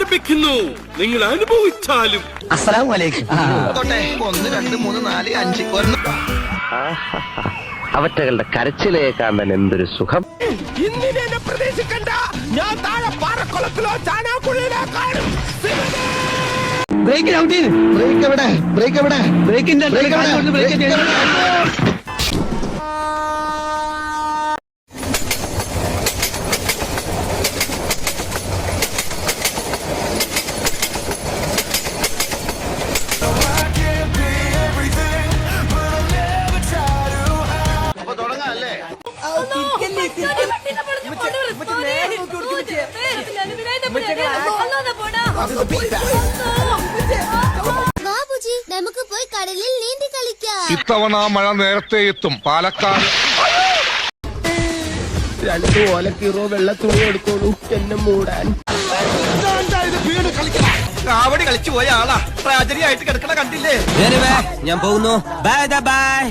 ആരംഭിക്കുന്നു. നിങ്ങൾ അനുഭവിച്ചാലും. അസ്സലാമു അലൈക്കും. 1 2 3 4 5 അവറ്റകളുടെ കരച്ചിലേക്കാൻ തന്നെ എന്തൊരു സുഖം. ഇന്നിനെ പ്രതീക്ഷിക്കണ്ട, ഞാൻ താഴെ പാറക്കുളത്തിലോ ചാനാക്കുഴിയിലോ കാണും. ബ്രേക്ക് ഔട്ട് ചെയ്ത് ബ്രേക്ക് എവിടെ? ബ്രേക്ക് എവിടെ? ബ്രേക്കിന്റെ ബ്രേക്ക് അപ്പൊ തുടങ്ങാല്ലേ? ബാബുജി, നമുക്ക് പോയി കടലിൽ നീന്തി കളിക്കാം. ഇത്തവണ മഴ നേരത്തെ എത്തും. പാലക്കാട് 2 ഓലക്കീറോ വെള്ള തുണി എടുത്തോളൂ എന്നെ മൂടാൻ. കാവടി കളിച്ചു പോയ ആളാ ട്രാജഡി ആയിട്ട് കിടക്കണ കണ്ടില്ലേ? ഞാൻ പോകുന്നു. Bye bye.